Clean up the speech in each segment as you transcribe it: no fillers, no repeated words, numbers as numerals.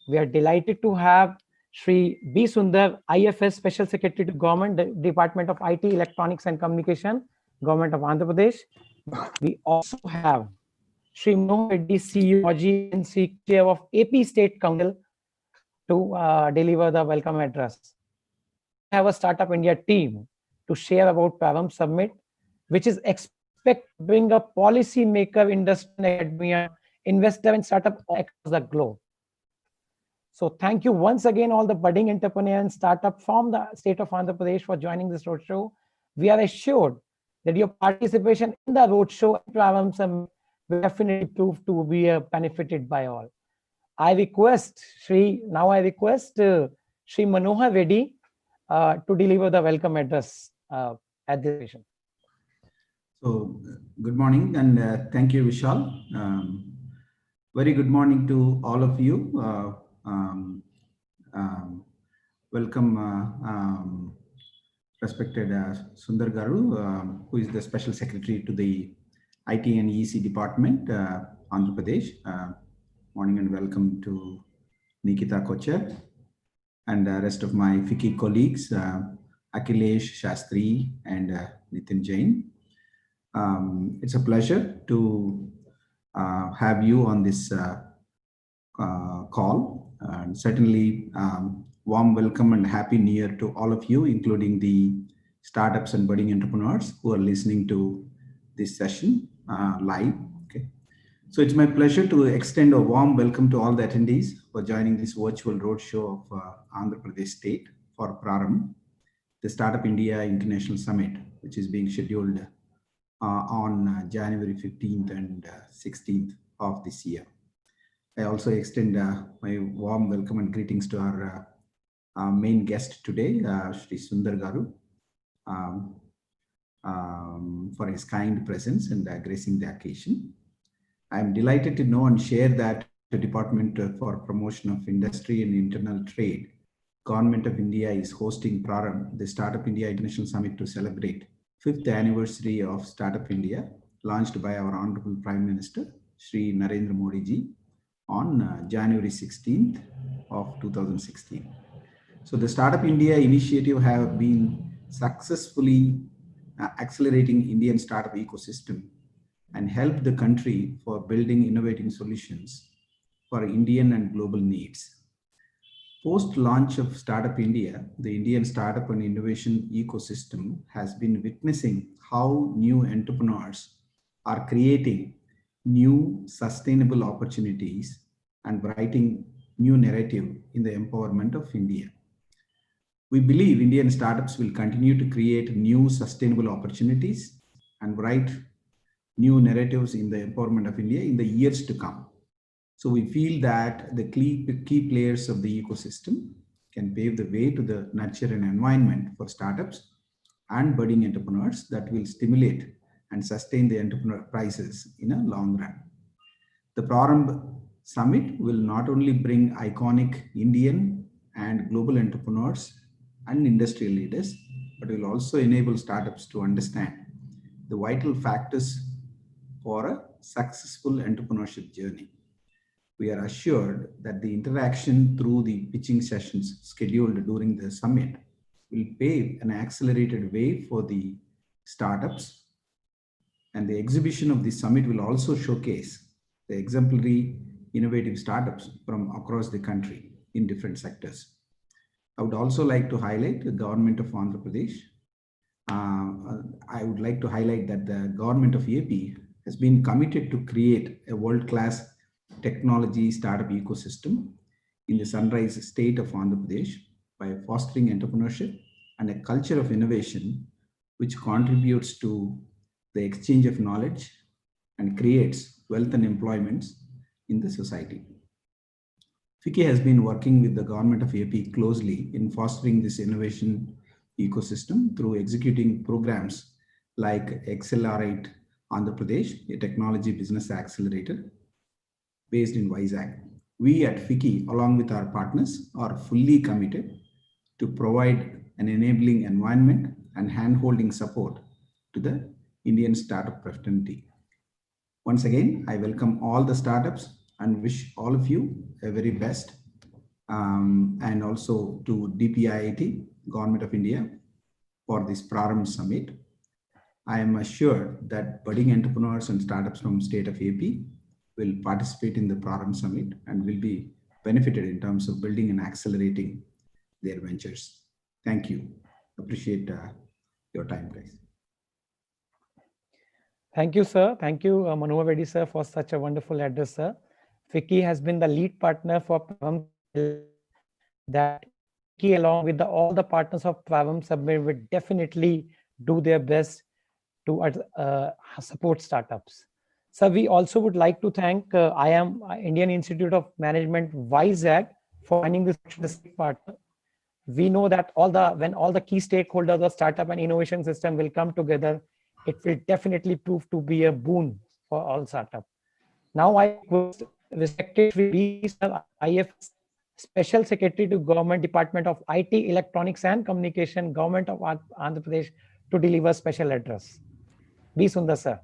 we are delighted to have Shri B. Sundar, IFS Special Secretary to Government, Department of IT, Electronics and Communication, Government of Andhra Pradesh. We also have Shri Manohar Reddy, CEO, OG, Chair of AP State Council to deliver the welcome address. We have a Startup India team to share about Prarambh Summit, which is expected to bring a policy maker, industry, academia, investor and startup across the globe. So thank you once again, all the budding entrepreneur and startup from the state of Andhra Pradesh for joining this roadshow. We are assured that your participation in the roadshow and Prarambh Summit will definitely prove to be benefited by all. I request Shri Manohar Reddy to deliver the welcome address at this occasion. So good morning and thank you, Vishal. Very good morning to all of you. Welcome, respected Sundar Garu, who is the Special Secretary to the IT and EC Department, Andhra Pradesh. Morning and welcome to Nikita Kocher and the rest of my FICCI colleagues, Akhilesh Shastri and Nitin Jain. It's a pleasure to have you on this call. And certainly warm welcome and happy new year to all of you, including the startups and budding entrepreneurs who are listening to this session live. Okay. So it's my pleasure to extend a warm welcome to all the attendees for joining this virtual roadshow of Andhra Pradesh State for Prarambh, the Startup India International Summit, which is being scheduled on January 15th and 16th of this year. I also extend my warm welcome and greetings to our main guest today, Shri Sundar Garu, for his kind presence and gracing the occasion. I am delighted to know and share that the Department for Promotion of Industry and Internal Trade, Government of India is hosting Prarambh, the Startup India International Summit, to celebrate 5th anniversary of Startup India, launched by our Honorable Prime Minister, Shri Narendra Modi ji, on January 16th of 2016. So the Startup India initiative have been successfully accelerating Indian startup ecosystem and help the country for building innovative solutions for Indian and global needs. Post-launch of Startup India, the Indian startup and innovation ecosystem has been witnessing how new entrepreneurs are creating new sustainable opportunities and writing new narrative in the empowerment of India. We believe Indian startups will continue to create new sustainable opportunities and write new narratives in the empowerment of India in the years to come. So we feel that the key players of the ecosystem can pave the way to the nurture and environment for startups and budding entrepreneurs that will stimulate and sustain the enterprises in a long run. The Prarambh Summit will not only bring iconic Indian and global entrepreneurs and industry leaders, but will also enable startups to understand the vital factors for a successful entrepreneurship journey. We are assured that the interaction through the pitching sessions scheduled during the summit will pave an accelerated way for the startups, and the exhibition of the summit will also showcase the exemplary innovative startups from across the country in different sectors. I would also like to highlight the government of Andhra Pradesh. I would like to highlight that the government of AP has been committed to create a world-class technology startup ecosystem in the sunrise state of Andhra Pradesh by fostering entrepreneurship and a culture of innovation which contributes to the exchange of knowledge and creates wealth and employment in the society. FICCI has been working with the government of AP closely in fostering this innovation ecosystem through executing programs like Accelerate Andhra Pradesh, a technology business accelerator based in Vizag. We at FICCI, along with our partners, are fully committed to provide an enabling environment and hand-holding support to the Indian startup fraternity. Once again, I welcome all the startups and wish all of you a very best and also to DPIIT, Government of India, for this Prarambh Summit. I am assured that budding entrepreneurs and startups from state of AP will participate in the Prarambh Summit and will be benefited in terms of building and accelerating their ventures. Thank you. Appreciate your time, guys. Thank you, sir. Thank you, Manohar Vedi, sir, for such a wonderful address, sir. Vicky has been the lead partner for Prarambh, that Vicky, along with all the partners of Prarambh Summit, will definitely do their best to support startups. So we also would like to thank IIM, Indian Institute of Management, WISAG, for finding this partner. We know that when all the key stakeholders of startup and innovation system will come together, it will definitely prove to be a boon for all startups. Now I request respected Shri IFS Special Secretary to Government Department of IT, Electronics and Communication, Government of Andhra Pradesh, to deliver special address. B. Sundar, sir.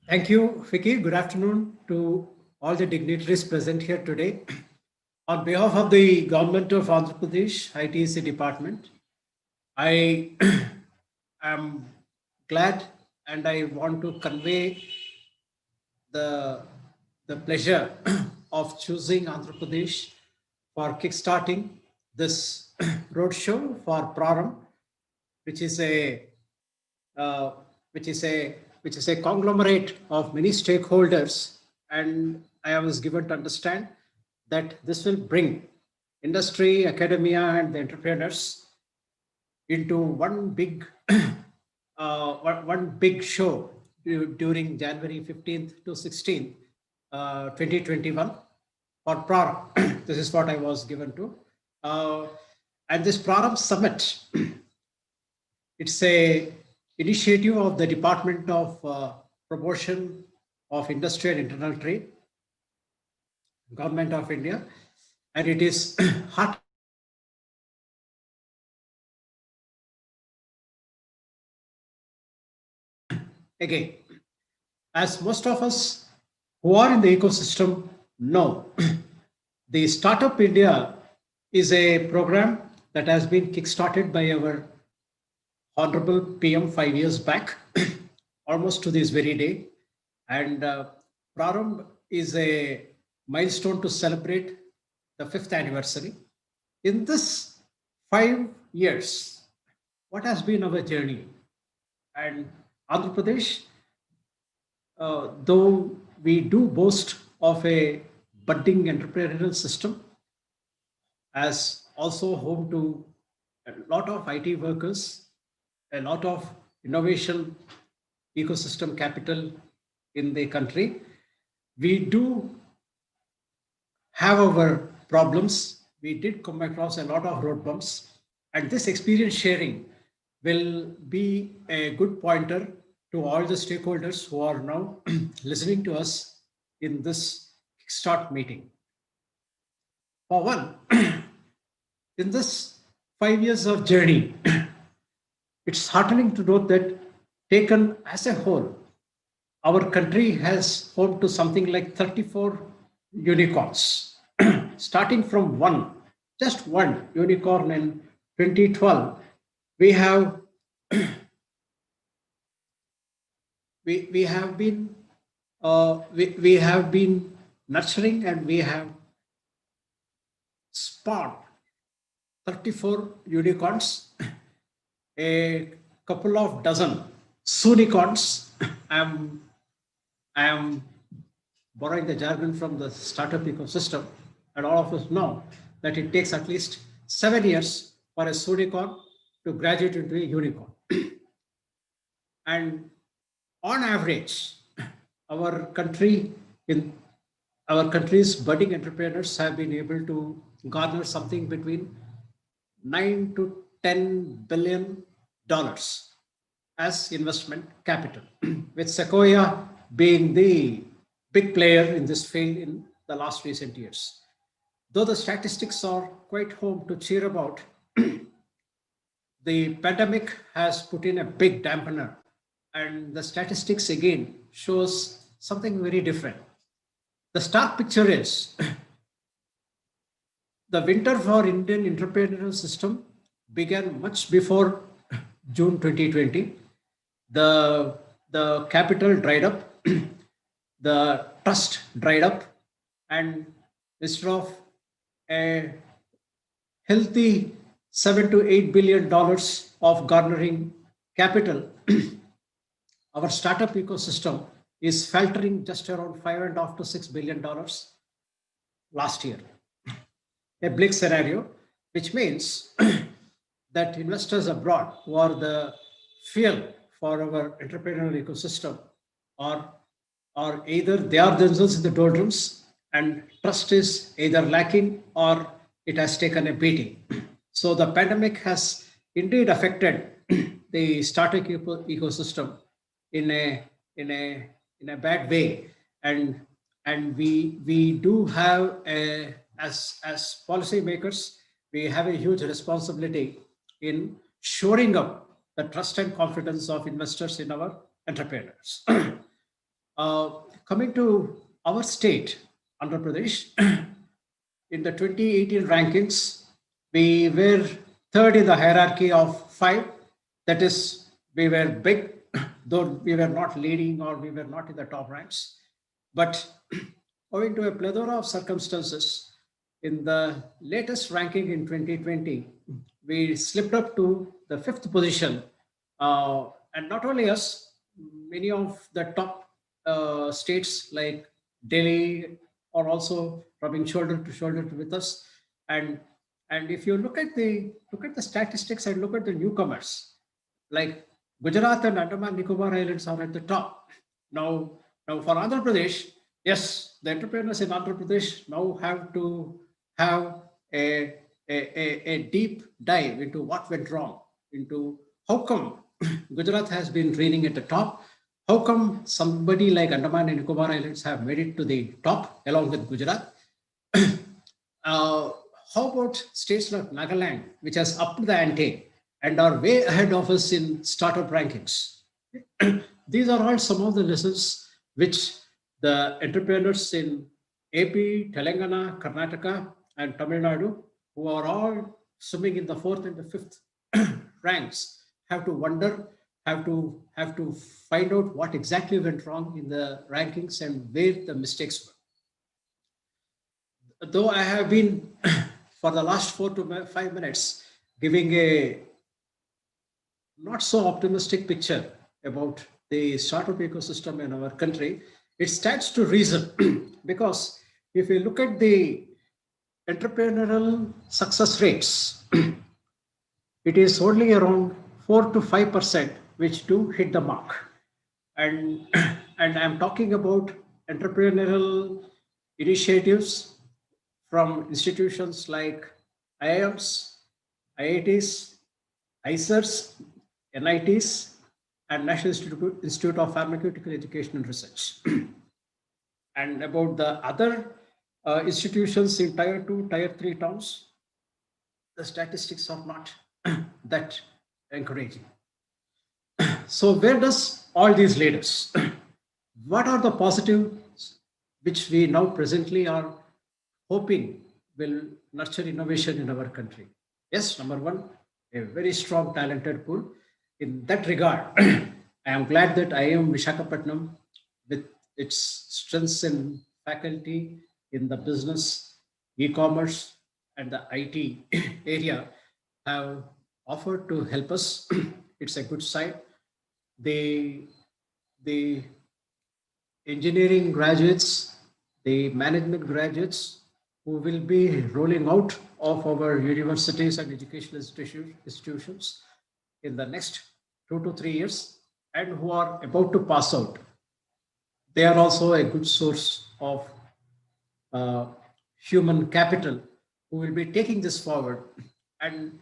Thank you, Vicky. Good afternoon to all the dignitaries present here today. On behalf of the Government of Andhra Pradesh, ITC Department, I am glad and I want to convey the pleasure of choosing Andhra Pradesh for kickstarting this roadshow for Prarambh, which is a conglomerate of many stakeholders, and I was given to understand that this will bring industry, academia, and the entrepreneurs into one big show during January 15th to 16th, 2021 for Prarambh. This is what I was given to. And this Prarambh Summit, it's a initiative of the Department of Promotion of Industry and Internal Trade, Government of India, and it is hot. Again, as most of us who are in the ecosystem know, the Startup India is a program that has been kickstarted by our Honorable PM 5 years back, almost to this very day. And Prarambh is a milestone to celebrate the 5th anniversary. In this 5 years, what has been our journey? And Andhra Pradesh, though we do boast of a budding entrepreneurial system, as also home to a lot of IT workers, a lot of innovation ecosystem capital in the country, we do have our problems. We did come across a lot of road bumps, and this experience sharing will be a good pointer to all the stakeholders who are now listening to us in this Kickstart meeting. For one, in this 5 years of journey, it's heartening to note that taken as a whole, our country has home to something like 34 unicorns, starting from just one unicorn in 2012. We have been nurturing, and we have spawned 34 unicorns, a couple of dozen soonicorns. I am borrowing the jargon from the startup ecosystem, and all of us know that it takes at least 7 years for a soonicorn to graduate into a unicorn. And on average, our country's budding entrepreneurs have been able to garner something between $9 to $10 billion as investment capital, with Sequoia being the big player in this field in the last recent years. Though the statistics are quite home to cheer about, the pandemic has put in a big dampener, and the statistics again shows something very different. The stark picture is the winter for Indian entrepreneurial system began much before June 2020. The capital dried up, the trust dried up, and instead of a healthy $7 to $8 billion of garnering capital, our startup ecosystem is faltering just around $5.5 to $6 billion last year. A bleak scenario, which means that investors abroad who are the fuel for our entrepreneurial ecosystem are either they are themselves in the doldrums and trust is either lacking or it has taken a beating. So the pandemic has indeed affected the startup ecosystem in a bad way, and we do have as policymakers, we have a huge responsibility in shoring up the trust and confidence of investors in our entrepreneurs. Coming to our state, Andhra Pradesh, in the 2018 rankings, we were third in the hierarchy of 5. That is, we were big, though we were not leading or we were not in the top ranks. But owing to a plethora of circumstances, in the latest ranking in 2020, we slipped up to the 5th position. And not only us, many of the top states like Delhi are also rubbing shoulder to shoulder with us. And if you look at the statistics and look at the newcomers, like Gujarat and Andaman Nicobar Islands are at the top. Now for Andhra Pradesh, yes, the entrepreneurs in Andhra Pradesh now have to have a deep dive into what went wrong, into how come Gujarat has been reigning at the top, how come somebody like Andaman and Nicobar Islands have made it to the top along with Gujarat. How about states like Nagaland, which has upped the ante and are way ahead of us in startup rankings? These are all some of the lessons which the entrepreneurs in AP, Telangana, Karnataka, and Tamil Nadu, who are all swimming in the 4th and the 5th ranks, have to wonder, have to find out what exactly went wrong in the rankings and where the mistakes were. Though I have been for the last 4 to 5 minutes giving a not so optimistic picture about the startup ecosystem in our country, it stands to reason because if you look at the entrepreneurial success rates, it is only around 4 to 5% which do hit the mark. And I'm talking about entrepreneurial initiatives from institutions like IIMs, IITs, ICERs, NITs, and National Institute of Pharmaceutical Education and Research. And about the other institutions in Tier 2, Tier 3 towns, the statistics are not that encouraging. So where does all these lead us? What are the positives which we now presently are hoping will nurture innovation in our country? Yes, number one, a very strong talented pool. In that regard, I am glad that IIM Visakhapatnam, with its strengths in faculty in the business, e-commerce, and the IT area, have offered to help us. It's a good sign. The engineering graduates, the management graduates who will be rolling out of our universities and educational institutions in the next 2 to 3 years and who are about to pass out, they are also a good source of human capital who will be taking this forward. And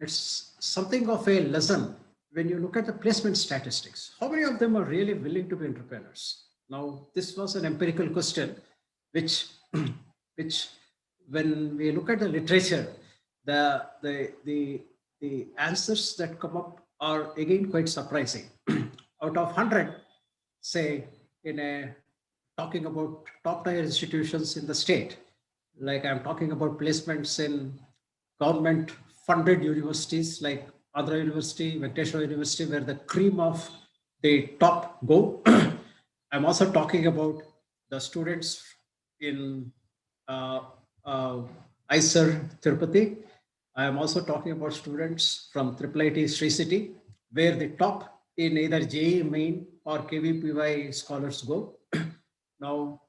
it's something of a lesson when you look at the placement statistics. How many of them are really willing to be entrepreneurs? Now, this was an empirical question, which when we look at the literature, the answers that come up are again quite surprising. Out of 100, say in a talking about top tier institutions in the state. Like I'm talking about placements in government funded universities like Andhra University, Venkateshwara University, where the cream of the top go. I'm also talking about the students in uh, uh, ISER Tirupati. I am also talking about students from IIIT Sri City, where the top in either JEE Main or KVPY scholars go. Now,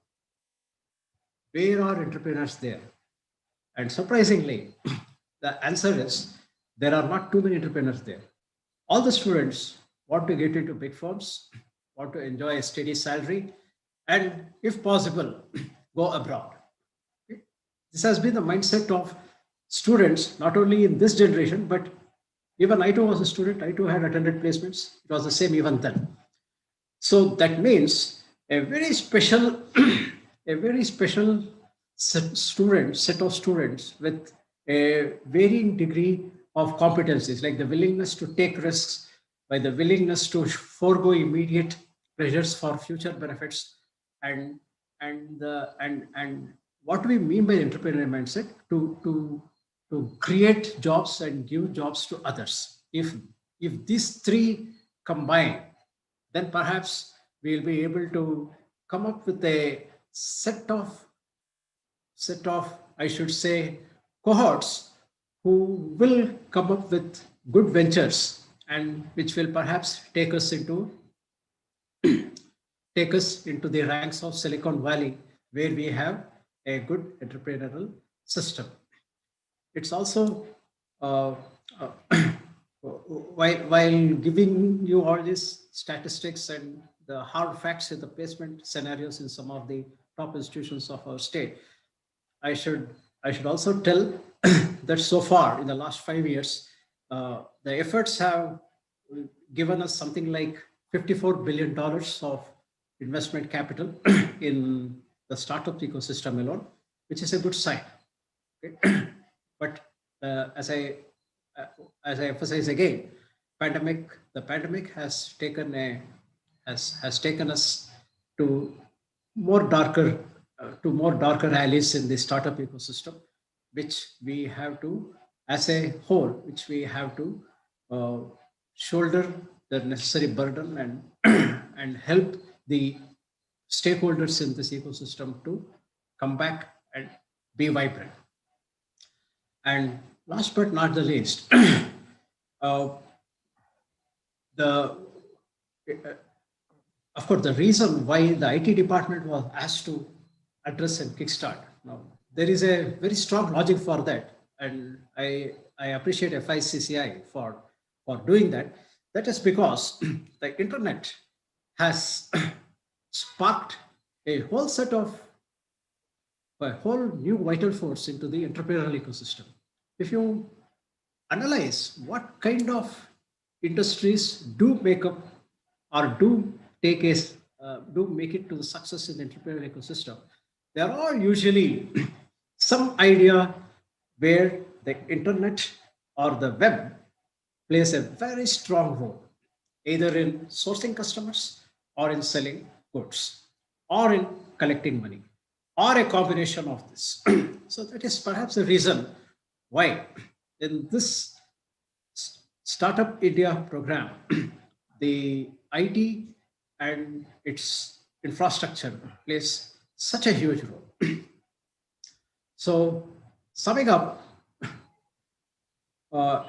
where are entrepreneurs there? And surprisingly, the answer is there are not too many entrepreneurs there. All the students want to get into big firms, want to enjoy a steady salary, and if possible, go abroad. This has been the mindset of students, not only in this generation, but even I too was a student. I too had attended placements. It was the same even then. So that means a very special, a very special set of students with a varying degree of competencies, like the willingness to take risks, by the willingness to forego immediate pleasures for future benefits, and and what do we mean by entrepreneurial mindset? To create jobs and give jobs to others. If these three combine, then perhaps we'll be able to come up with a set of, I should say, cohorts who will come up with good ventures and which will perhaps take us into the ranks of Silicon Valley, where we have a good entrepreneurial system. It's also uh, while giving you all these statistics and the hard facts in the placement scenarios in some of the top institutions of our state, I should also tell that so far in the last 5 years, the efforts have given us something like $54 billion of investment capital in the startup ecosystem alone, which is a good sign. Okay? But as I emphasize again, the pandemic has taken us to more darker alleys in the startup ecosystem, which we have to, as a whole, which we have to shoulder the necessary burden and and help the stakeholders in this ecosystem to come back and be vibrant. And last but not the least, uh, the of course, the reason why the IT department was asked to address and kickstart. Now, there is a very strong logic for that, and I appreciate FICCI for doing that. That is because the internet has sparked a whole new vital force into the entrepreneurial ecosystem. If you analyze what kind of industries do make up or do make it to the success in the entrepreneurial ecosystem, there are usually some idea where the internet or the web plays a very strong role, either in sourcing customers or in selling goods or in collecting money or a combination of this. So that is perhaps the reason why in this Startup India program, the IT and its infrastructure plays such a huge role. So summing up, uh,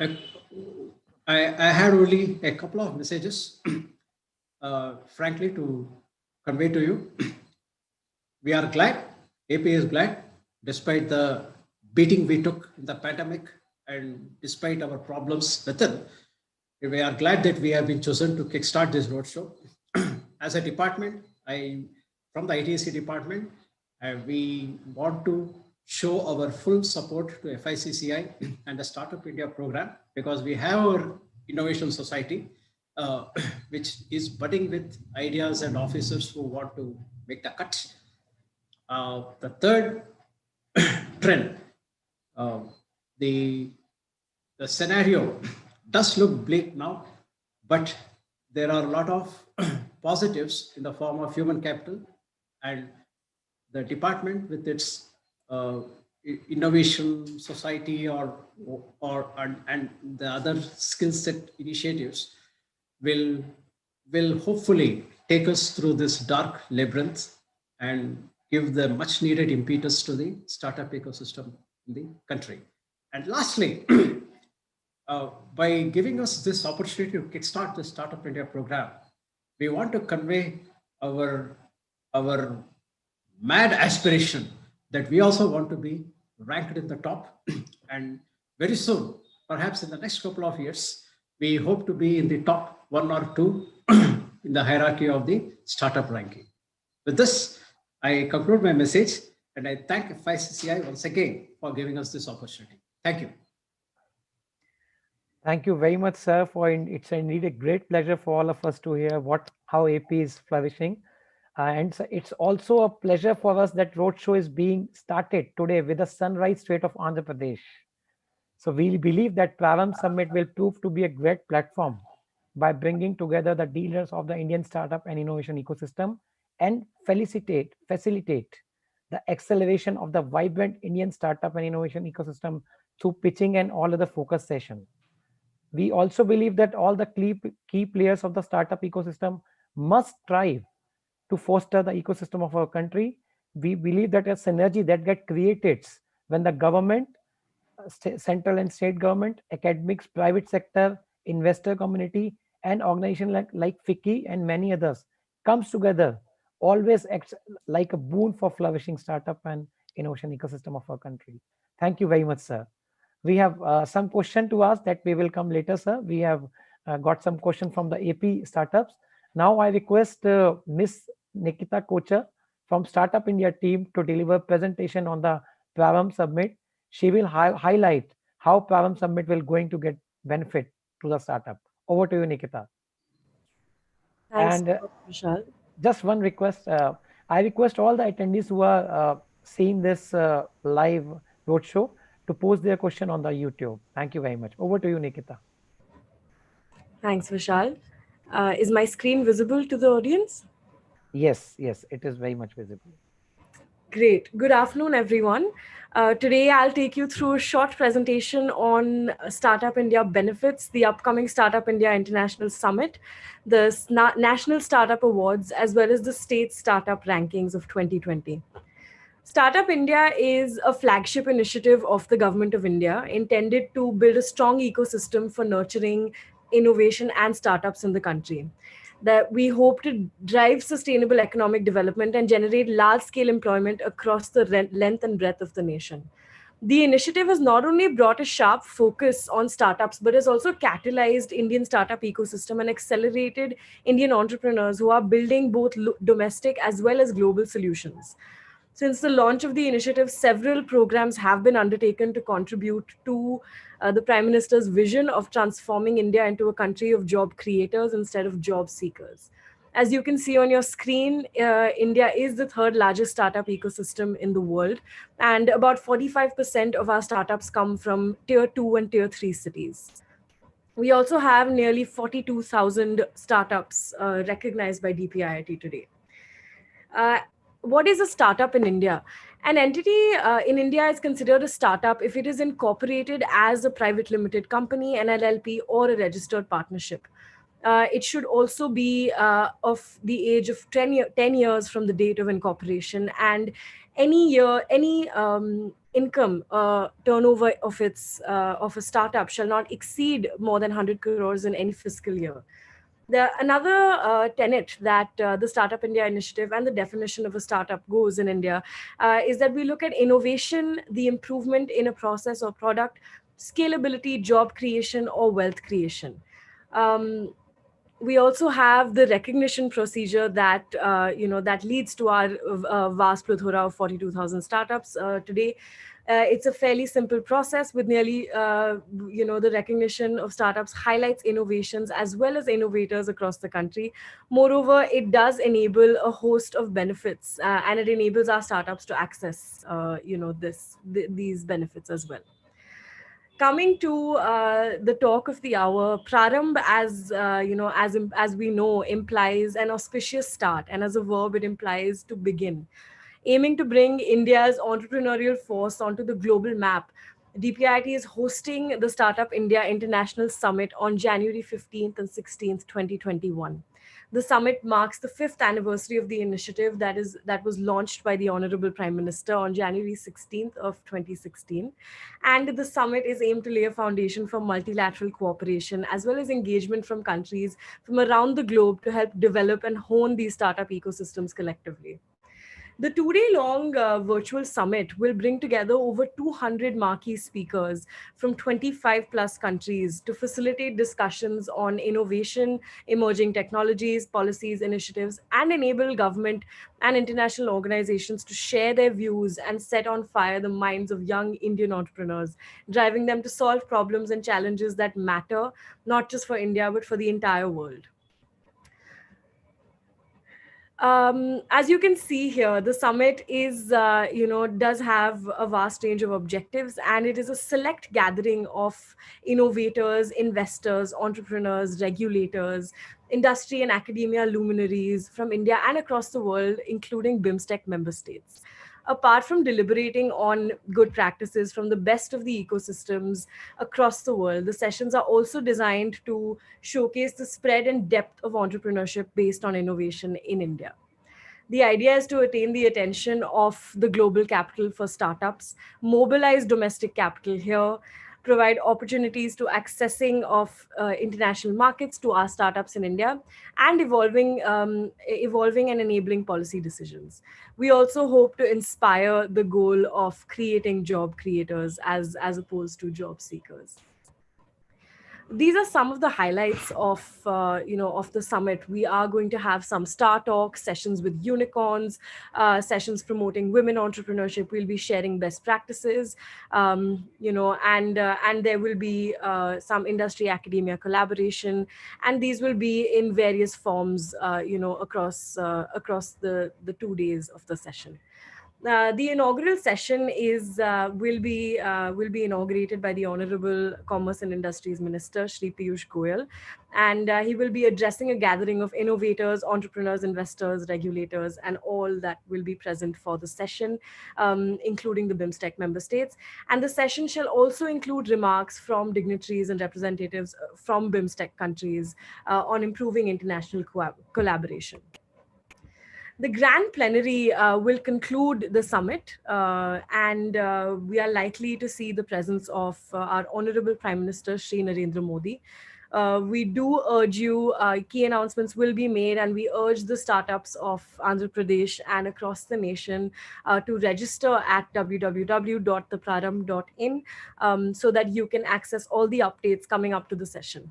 I had only a couple of messages, frankly, to convey to you. We are glad, AP is glad, despite the beating we took in the pandemic and despite our problems within, we are glad that we have been chosen to kickstart this roadshow. As a department, from the ITSC department, we want to show our full support to FICCI and the Startup India program, because we have our innovation society, which is budding with ideas and officers who want to make the cut. The third trend, the scenario does look bleak now, but there are a lot of positives in the form of human capital, And the department with its innovation society and the other skill set initiatives will hopefully take us through this dark labyrinth and give the much needed impetus to the startup ecosystem in the country. And lastly, by giving us this opportunity to kickstart the Startup India program, we want to convey our mad aspiration that we also want to be ranked in the top. And very soon, perhaps in the next couple of years, we hope to be in the top 1 or 2 in the hierarchy of the startup ranking. With this, I conclude my message and I thank FICCI once again for giving us this opportunity. Thank you. Thank you very much, sir. It's indeed a great pleasure for all of us to hear how AP is flourishing. And it's also a pleasure for us that Roadshow is being started today with the sunrise state of Andhra Pradesh. So we believe that Prarambh Summit will prove to be a great platform by bringing together the dealers of the Indian startup and innovation ecosystem and facilitate the acceleration of the vibrant Indian startup and innovation ecosystem through pitching and all other focus sessions. We also believe that all the key players of the startup ecosystem must strive to foster the ecosystem of our country. We believe that a synergy that gets created when the government, central and state government, academics, private sector, investor community, and organization like FICCI and many others comes together, always acts like a boon for flourishing startup and innovation ecosystem of our country. Thank you very much, sir. We have some question to ask that we will come later, sir. We have got some question from the AP startups. Now I request Miss Nikita Kocher from Startup India team to deliver presentation on the Prarambh Summit. She will highlight how Prarambh Summit will going to get benefit to the startup. Over to you, Nikita. Thanks, And Vishal. just one request. I request all the attendees who are seeing this live roadshow to post their question on the YouTube. Thank you very much. Over to you, Nikita. Thanks, Vishal. Is my screen visible to the audience? Yes, it is very much visible. Great. Good afternoon, everyone. Today, I'll take you through a short presentation on Startup India benefits, the upcoming Startup India International Summit, the National Startup Awards, as well as the state startup rankings of 2020. Startup India is a flagship initiative of the Government of India intended to build a strong ecosystem for nurturing innovation and startups in the country. That we hope to drive sustainable economic development and generate large-scale employment across the length and breadth of the nation. The initiative has not only brought a sharp focus on startups, but has also catalyzed Indian startup ecosystem and accelerated Indian entrepreneurs who are building both domestic as well as global solutions. Since the launch of the initiative, several programs have been undertaken to contribute to the Prime Minister's vision of transforming India into a country of job creators instead of job seekers. As you can see on your screen, India is the third largest startup ecosystem in the world, and about 45% of our startups come from tier 2 and tier 3 cities. We also have nearly 42,000 startups recognized by DPIIT today. What is a startup in India? An entity in India is considered a startup if it is incorporated as a private limited company, an LLP, or a registered partnership. It should also be of the age of 10 years from the date of incorporation, and any income turnover of a startup shall not exceed more than 100 crores in any fiscal year. Another tenet that the Startup India initiative and the definition of a startup goes in India is that we look at innovation, the improvement in a process or product, scalability, job creation, or wealth creation. We also have the recognition procedure that that leads to our vast plethora of 42,000 startups today. It's a fairly simple process with nearly, the recognition of startups highlights innovations as well as innovators across the country. Moreover, it does enable a host of benefits and it enables our startups to access, these benefits as well. Coming to the talk of the hour, Prarambh, as we know, implies an auspicious start, and as a verb, it implies to begin. Aiming to bring India's entrepreneurial force onto the global map, DPIT is hosting the Startup India International Summit on January 15th and 16th, 2021. The summit marks the fifth anniversary of the initiative that was launched by the Honorable Prime Minister on January 16th of 2016. And the summit is aimed to lay a foundation for multilateral cooperation as well as engagement from countries from around the globe to help develop and hone these startup ecosystems collectively. The 2 day long virtual summit will bring together over 200 marquee speakers from 25 plus countries to facilitate discussions on innovation, emerging technologies, policies, initiatives, and enable government and international organizations to share their views and set on fire the minds of young Indian entrepreneurs, driving them to solve problems and challenges that matter not just for India but for the entire world. As you can see here, the summit does have a vast range of objectives, and it is a select gathering of innovators, investors, entrepreneurs, regulators, industry and academia luminaries from India and across the world, including BIMSTEC member states. Apart from deliberating on good practices from the best of the ecosystems across the world, the sessions are also designed to showcase the spread and depth of entrepreneurship based on innovation in India. The idea is to attain the attention of the global capital for startups, mobilize domestic capital here, provide opportunities to accessing of international markets to our startups in India, and evolving and enabling policy decisions. We also hope to inspire the goal of creating job creators as opposed to job seekers. These are some of the highlights of the summit. We are going to have some star talks, sessions with unicorns, sessions promoting women entrepreneurship. We'll be sharing best practices, and there will be some industry academia collaboration, and these will be in various forms, across the 2 days of the session. The inaugural session will be inaugurated by the Honorable Commerce and Industries Minister Shri Piyush Goyal, and he will be addressing a gathering of innovators, entrepreneurs, investors, regulators, and all that will be present for the session, including the BIMSTEC member states. And the session shall also include remarks from dignitaries and representatives from BIMSTEC countries on improving international collaboration. The grand plenary will conclude the summit, and we are likely to see the presence of our Honorable Prime Minister Shri Narendra Modi. We do urge you, key announcements will be made, and we urge the startups of Andhra Pradesh and across the nation to register at www.theprarambh.in so that you can access all the updates coming up to the session.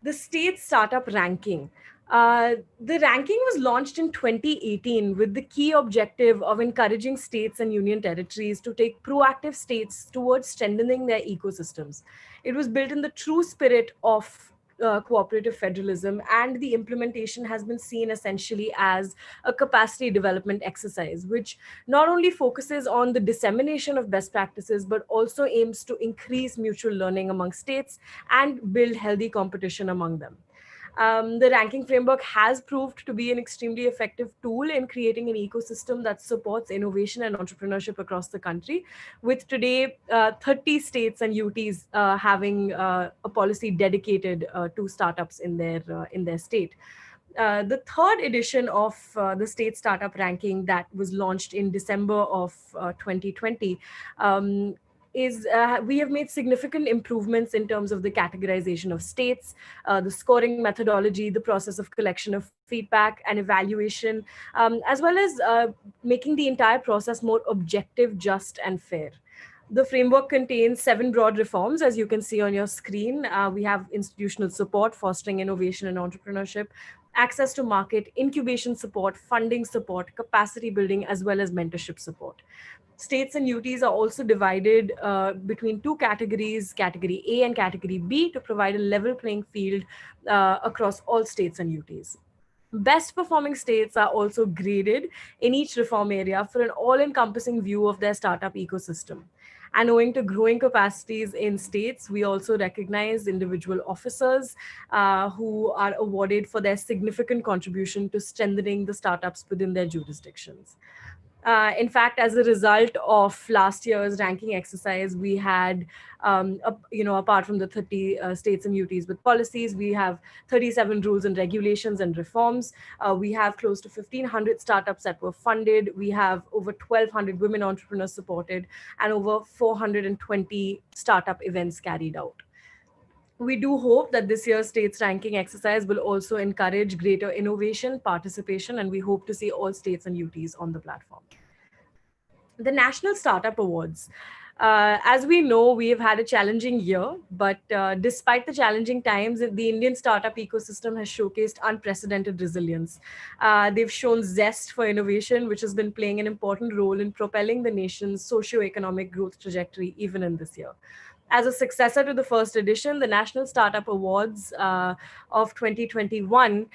The state startup ranking. The ranking was launched in 2018 with the key objective of encouraging states and union territories to take proactive steps towards strengthening their ecosystems. It was built in the true spirit of cooperative federalism, and the implementation has been seen essentially as a capacity development exercise, which not only focuses on the dissemination of best practices, but also aims to increase mutual learning among states and build healthy competition among them. The ranking framework has proved to be an extremely effective tool in creating an ecosystem that supports innovation and entrepreneurship across the country, with today 30 states and UTs having a policy dedicated to startups in their state. The third edition of the state startup ranking that was launched in December of 2020 we have made significant improvements in terms of the categorization of states, the scoring methodology, the process of collection of feedback and evaluation, as well as making the entire process more objective, just, and fair. The framework contains 7 broad reforms, as you can see on your screen. We have institutional support, fostering innovation and entrepreneurship, access to market, incubation support, funding support, capacity building, as well as mentorship support. States and UTs are also divided between 2 categories, Category A and Category B, to provide a level playing field across all states and UTs. Best performing states are also graded in each reform area for an all-encompassing view of their startup ecosystem. And owing to growing capacities in states, we also recognize individual officers who are awarded for their significant contribution to strengthening the startups within their jurisdictions. In fact, as a result of last year's ranking exercise, we had, apart from the 30 states and UTs with policies, we have 37 rules and regulations and reforms. We have close to 1,500 startups that were funded. We have over 1,200 women entrepreneurs supported and over 420 startup events carried out. We do hope that this year's states ranking exercise will also encourage greater innovation, participation, and we hope to see all states and UTs on the platform. The National Startup Awards. As we know, we have had a challenging year, but despite the challenging times, the Indian startup ecosystem has showcased unprecedented resilience. They've shown zest for innovation, which has been playing an important role in propelling the nation's socio-economic growth trajectory even in this year. As a successor to the first edition, the National Startup Awards of 2021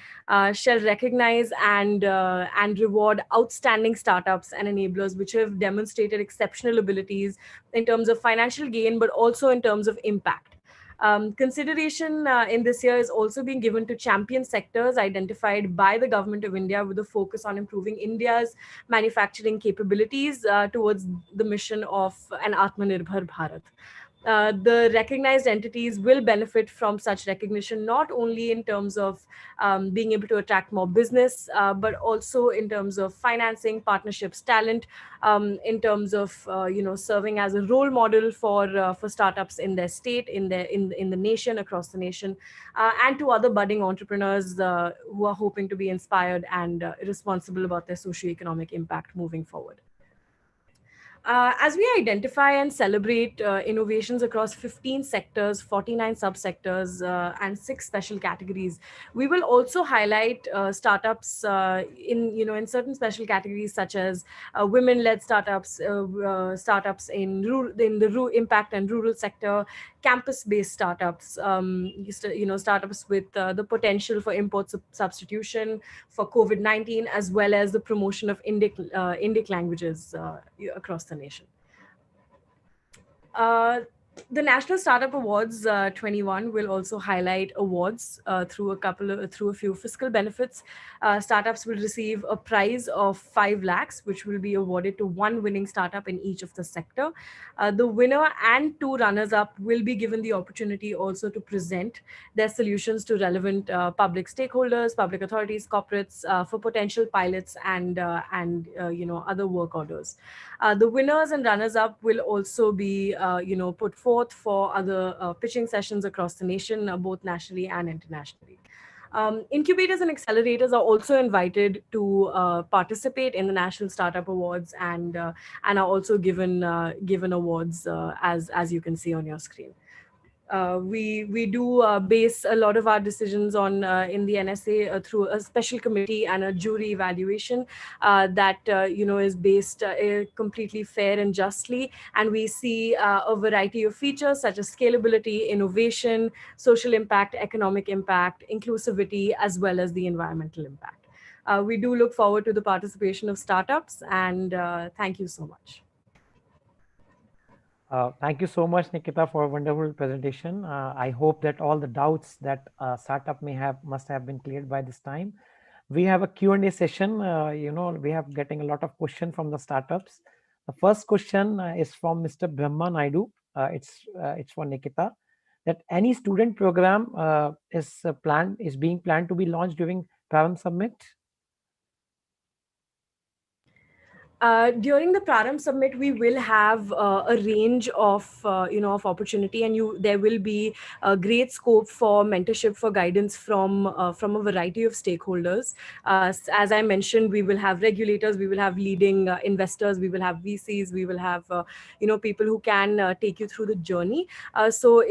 shall recognize and reward outstanding startups and enablers which have demonstrated exceptional abilities in terms of financial gain, but also in terms of impact. Consideration in this year is also being given to champion sectors identified by the Government of India with a focus on improving India's manufacturing capabilities towards the mission of an Atmanirbhar Bharat. The recognized entities will benefit from such recognition, not only in terms of being able to attract more business, but also in terms of financing, partnerships, talent, in terms of serving as a role model for startups in their state, in the nation, across the nation, and to other budding entrepreneurs who are hoping to be inspired and responsible about their socioeconomic impact moving forward. As we identify and celebrate innovations across 15 sectors, 49 subsectors, and 6 special categories, we will also highlight startups in certain special categories such as women-led startups, startups in the impact and rural sector, campus-based startups, startups with the potential for import substitution for COVID-19, as well as the promotion of Indic languages across the nation. The National Startup Awards 21 will also highlight awards through a few fiscal benefits. Startups will receive a prize of 5 lakhs, which will be awarded to one winning startup in each of the sector. The winner and 2 runners-up will be given the opportunity also to present their solutions to relevant public stakeholders, public authorities, corporates for potential pilots and other work orders. The winners and runners-up will also be put forth for other pitching sessions across the nation, both nationally and internationally. Incubators and accelerators are also invited to participate in the National Startup Awards and are also given awards as you can see on your screen. We do base a lot of our decisions on in the NSA through a special committee and a jury evaluation that is based completely fair and justly, and we see a variety of features such as scalability, innovation, social impact, economic impact, inclusivity, as well as the environmental impact. We do look forward to the participation of startups, and thank you so much. Thank you so much, Nikita, for a wonderful presentation. I hope that all the doubts that startup must have been cleared by this time. We have a Q&A session. We have getting a lot of questions from the startups. The first question is from Mr. Brahma Naidu. It's for Nikita. That any student program is being planned to be launched during Prarambh Summit? During the Prarambh Summit, we will have a range of opportunity, and there will be a great scope for mentorship, for guidance from a variety of stakeholders. As I mentioned, we will have regulators, we will have leading investors, we will have VCs, we will have people who can take you through the journey. So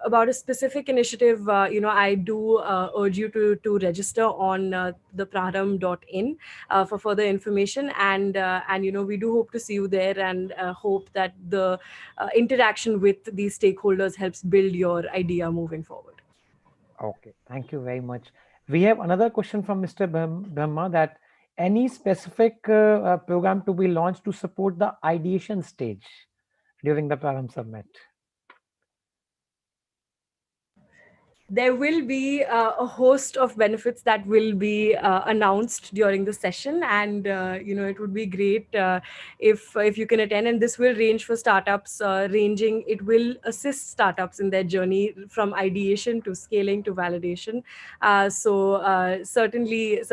about a specific initiative, I do urge you to register on the prarambh.in for further information. And we do hope to see you there, and hope that the interaction with these stakeholders helps build your idea moving forward. Okay, thank you very much. We have another question from Mr. Brahma, that any specific program to be launched to support the ideation stage, during the Prarambh Summit? There will be a host of benefits that will be announced during the session, and it would be great if you can attend. And this will range for startups, ranging. It will assist startups in their journey from ideation to scaling to validation. Certainly,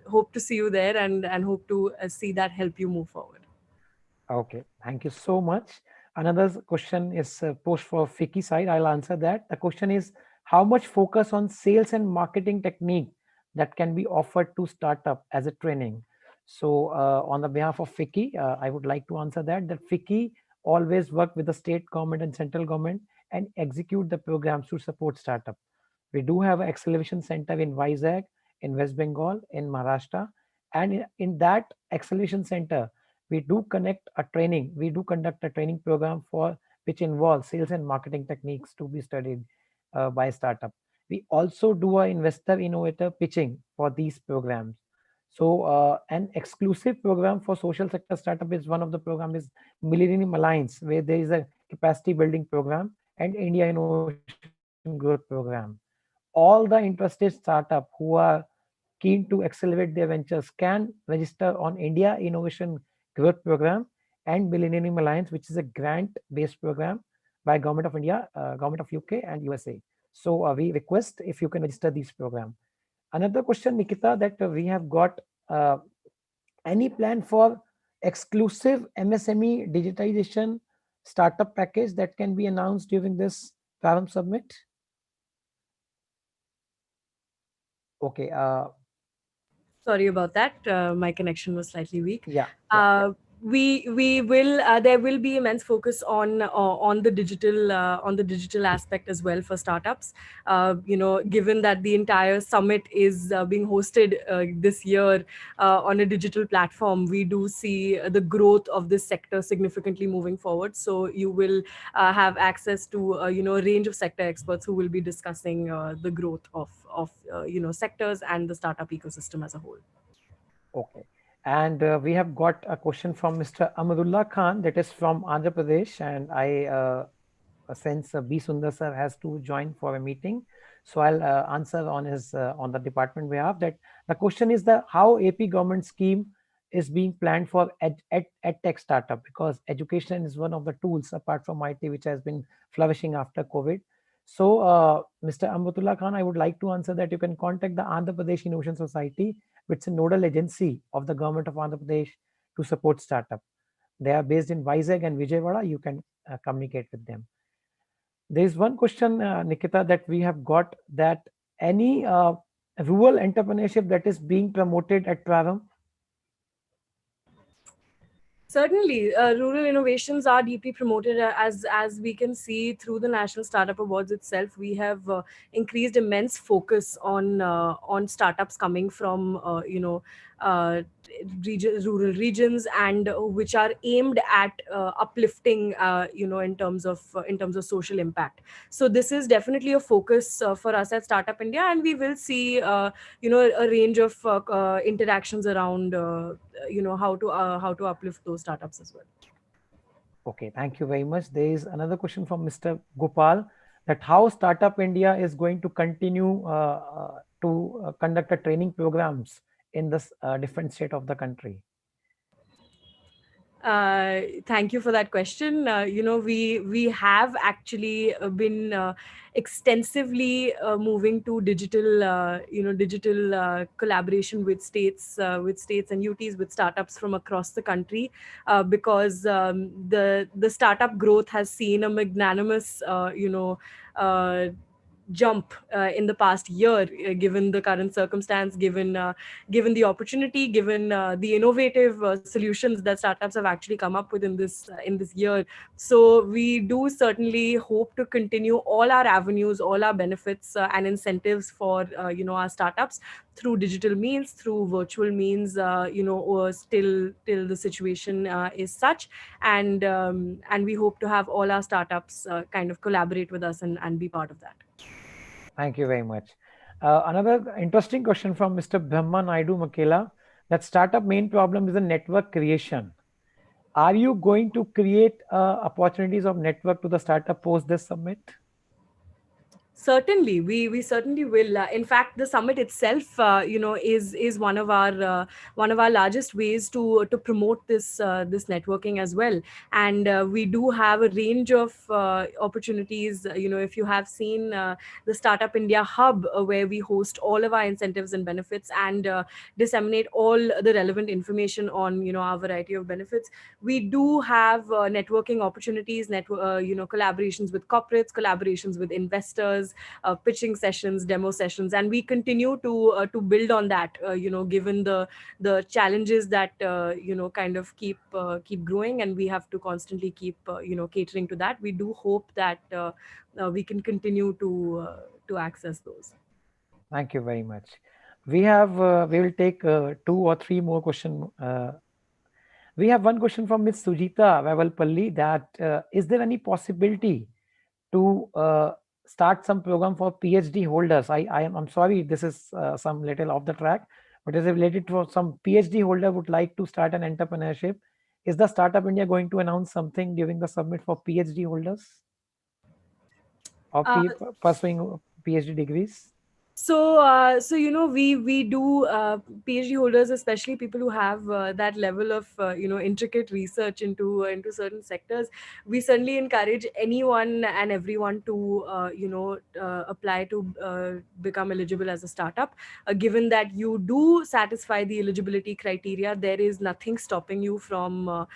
hope to see you there, and hope to see that help you move forward. Okay, thank you so much. Another question is post for Fiki side. I'll answer that. The question is, how much focus on sales and marketing technique that can be offered to startup as a training? So on the behalf of Fiki, I would like to answer that Fiki always work with the state government and central government and execute the programs to support startup. We do have an acceleration center in Vizag, in West Bengal, in Maharashtra, and in that acceleration center, we do conduct a training program for which involves sales and marketing techniques to be studied by startup. We also do a investor innovator pitching for these programs. So an exclusive program for social sector startup is one of the program is Millennium Alliance, where there is a capacity building program and India Innovation Growth Program. All the interested startup who are keen to accelerate their ventures can register on India Innovation Growth Program and Millennium Alliance, which is a grant-based program by Government of India, Government of UK and USA. So we request if you can register these program. Another question, Nikita, that we have got any plan for exclusive MSME digitization startup package that can be announced during this Prarambh Summit? Okay. Sorry about that. My connection was slightly weak. Yeah. We will there will be immense focus on the digital aspect as well for startups. Given that the entire summit is being hosted this year on a digital platform, we do see the growth of this sector significantly moving forward. So you will have access to a range of sector experts who will be discussing the growth of sectors and the startup ecosystem as a whole. Okay. And we have got a question from Mr. Amadullah Khan, that is from Andhra Pradesh. And I sense B. Sundar sir has to join for a meeting. So I'll answer on his on the department behalf. That the question is how AP government scheme is being planned for ed tech startup, because education is one of the tools apart from IT which has been flourishing after COVID. So Mr. Amadullah Khan, I would like to answer that you can contact the Andhra Pradesh Innovation Society, which is a nodal agency of the government of Andhra Pradesh to support startup. They are based in Vizag and Vijayawada. You can communicate with them. There is one question, Nikita, that we have got, that any rural entrepreneurship that is being promoted at Prarambh? Certainly, rural innovations are deeply promoted, as we can see through the National Startup Awards itself. We have increased immense focus on startups coming from rural regions, and which are aimed at uplifting in terms of social impact. So this is definitely a focus for us at Startup India, and we will see a range of interactions around how to uplift those startups as well. Okay, thank you very much. There is another question from Mr. Gopal, that how Startup India is going to continue to conduct a training programs in this different state of the country. Thank you for that question. We have actually been extensively moving to digital collaboration with states and UTs, with startups from across the country, because the startup growth has seen a magnanimous jump in the past year, given the current circumstance, given the opportunity, given the innovative solutions that startups have actually come up with in this year. So we do certainly hope to continue all our avenues, all our benefits and incentives for our startups through digital means, through virtual means, or till the situation is such, and we hope to have all our startups kind of collaborate with us and be part of that. Thank you very much. Another interesting question from Mr. Brahma Naidu Makela, that startup main problem is the network creation. are you going to create opportunities of network to the startup post this summit? Certainly, we certainly will. In fact, the summit itself, is one of our largest ways to promote this networking as well. And we do have a range of opportunities. If you have seen the Startup India Hub, where we host all of our incentives and benefits and disseminate all the relevant information on our variety of benefits. We do have networking opportunities, collaborations with corporates, collaborations with investors, pitching sessions, demo sessions, and we continue to build on that. Given the challenges that kind of keep growing, and we have to constantly keep catering to that. We do hope that we can continue to access those. Thank you very much. We will take 2 or 3 more questions. We have one question from Ms. Sujita Vavalpalli that is there any possibility to start some program for PhD holders? I'm sorry, this is some little off the track, but is it related to some PhD holder would like to start an entrepreneurship? Is the Startup India going to announce something during the summit for PhD holders or Uh, pursuing PhD degrees? We do PhD holders, especially people who have that level of intricate research into certain sectors. We certainly encourage anyone and everyone to apply to become eligible as a startup. Given that you do satisfy the eligibility criteria, there is nothing stopping you from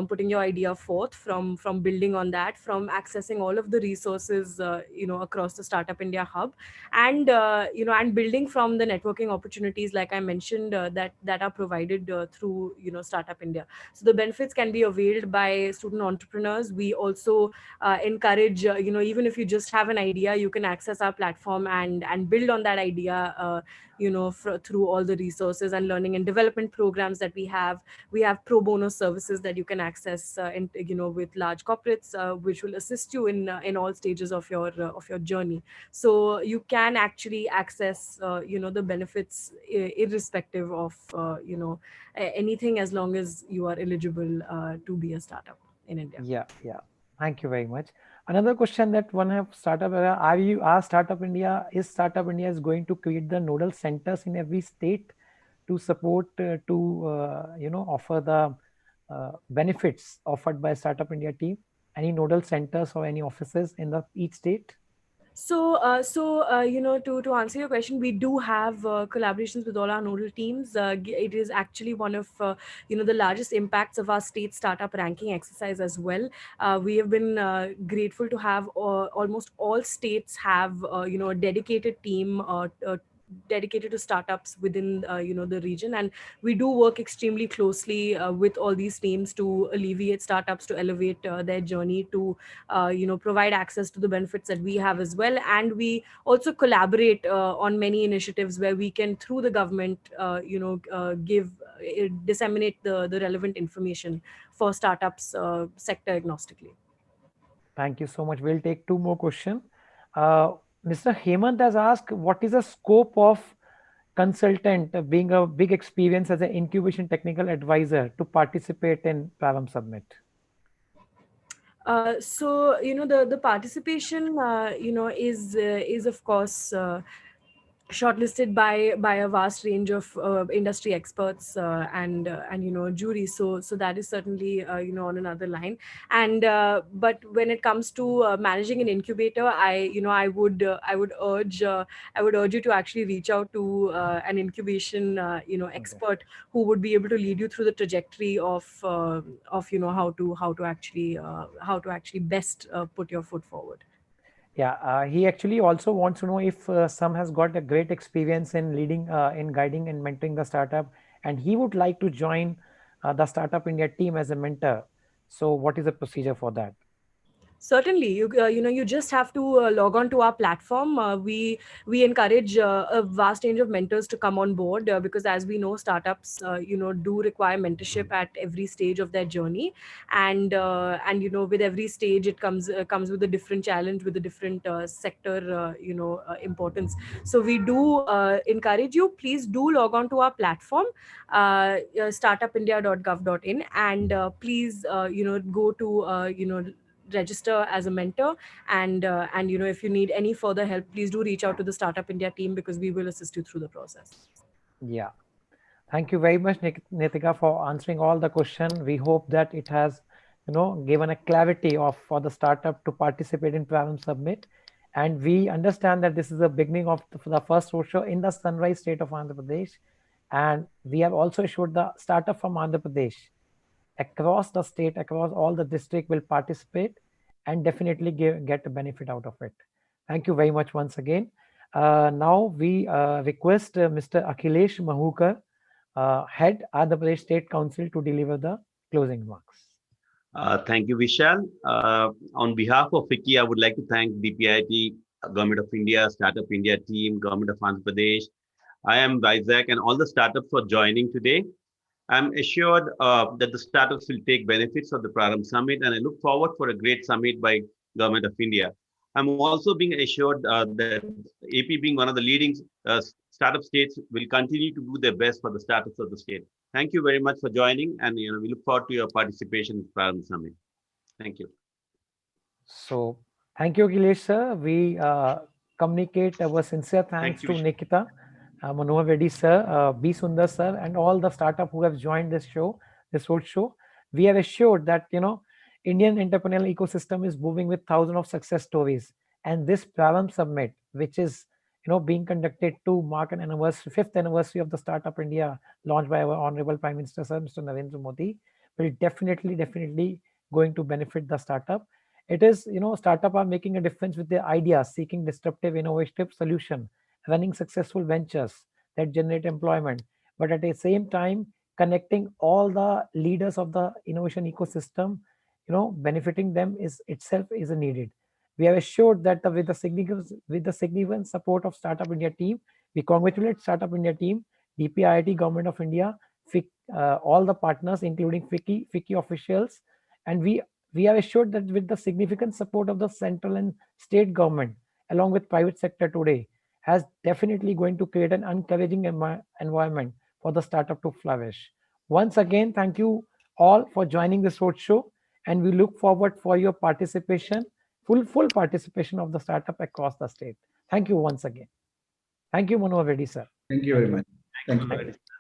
putting your idea forth, from building on that, from accessing all of the resources across the Startup India Hub, and and building from the networking opportunities, like I mentioned, that are provided through Startup India. So the benefits can be availed by student entrepreneurs. We also encourage, even if you just have an idea, you can access our platform and build on that idea, through all the resources and learning and development programs that we have. We have pro bono services that you can access with large corporates, which will assist you in all stages of your journey. So you can actually access the benefits irrespective of anything, as long as you are eligible to be a startup in India. Yeah. Thank you very much. Another question that one have startup, are Startup India, is Startup India is going to create the nodal centers in every state to support, offer the benefits offered by Startup India team? Any nodal centers or any offices in each state? To answer your question, we do have collaborations with all our nodal teams. It is actually one of the largest impacts of our state startup ranking exercise as well. We have been grateful to have almost all states have a dedicated team dedicated to startups within the region, and we do work extremely closely with all these teams to alleviate startups, to elevate their journey, to provide access to the benefits that we have as well. And we also collaborate on many initiatives where we can, through the government, disseminate the relevant information for startups sector agnostically. Thank you so much. We'll take 2 more questions. Mr. Hemant has asked, what is the scope of consultant being a big experience as an incubation technical advisor to participate in Prarambh Summit? The participation is of course shortlisted by a vast range of industry experts and juries. So that is certainly on another line. And but when it comes to managing an incubator, I would urge you to actually reach out to an incubation expert who would be able to lead you through the trajectory of how to actually best put your foot forward. Yeah, he actually also wants to know if Sam has got a great experience in leading, in guiding and mentoring the startup, and he would like to join the Startup India team as a mentor. So what is the procedure for that? Certainly, you just have to log on to our platform. We encourage a vast range of mentors to come on board, because as we know, startups do require mentorship at every stage of their journey, and with every stage it comes with a different challenge, with a different sector importance. So we do encourage you, please do log on to our platform, startupindia.gov.in, and please go to register as a mentor, and if you need any further help, please do reach out to the Startup India team, because we will assist you through the process. Yeah. Thank you very much, Nitika, for answering all the question. We hope that it has, given a clarity for the startup to participate in Prarambh Summit. And we understand that this is the beginning of the first roadshow in the Sunrise State of Andhra Pradesh. And we have also assured the startup from Andhra Pradesh across the state, across all the district will participate and definitely get a benefit out of it. Thank you very much once again. Now we request Mr. Akhilesh Mahukar, Head Andhra Pradesh State Council, to deliver the closing remarks. Thank you, Vishal. On behalf of FICCI, I would like to thank DPIIT, Government of India, Startup India team, Government of Andhra Pradesh. I am Isaac and all the startups for joining today. I'm assured that the startups will take benefits of the Prarambh Summit, and I look forward for a great summit by Government of India. I'm also being assured that AP, being one of the leading startup states, will continue to do their best for the startups of the state. Thank you very much for joining, and we look forward to your participation in the Prarambh Summit. Thank you. So, thank you, Akhilesh sir. We communicate our sincere thanks to Nikita, Manohar Reddy sir, B. Sundar sir, and all the startup who have joined this show, this roadshow. We are assured that Indian entrepreneurial ecosystem is moving with thousands of success stories, and this Prarambh Summit, which is being conducted to mark an anniversary, 5th anniversary of the Startup India launched by our Honorable Prime Minister sir, Mr. Narendra Modi, will definitely going to benefit the startup. It is, startup are making a difference with their ideas, seeking disruptive, innovative solution, running successful ventures that generate employment, but at the same time, connecting all the leaders of the innovation ecosystem, benefiting them is itself is needed. We are assured that with the significant support of Startup India team, we congratulate Startup India team, DPIIT, Government of India, all the partners, including FICCI officials, and we are assured that with the significant support of the central and state government, along with private sector today, has definitely going to create an encouraging environment for the startup to flourish. Once again, thank you all for joining this roadshow, and we look forward for your participation, full participation of the startup across the state. Thank you once again. Thank you, Manohar Reddy sir. Thank you very much.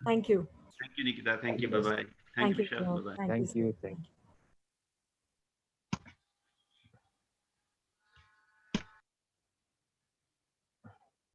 Thank you. Thank you, Nikita. Thank you. Bye-bye. Thank you. Vishal. Bye-bye. Thank you.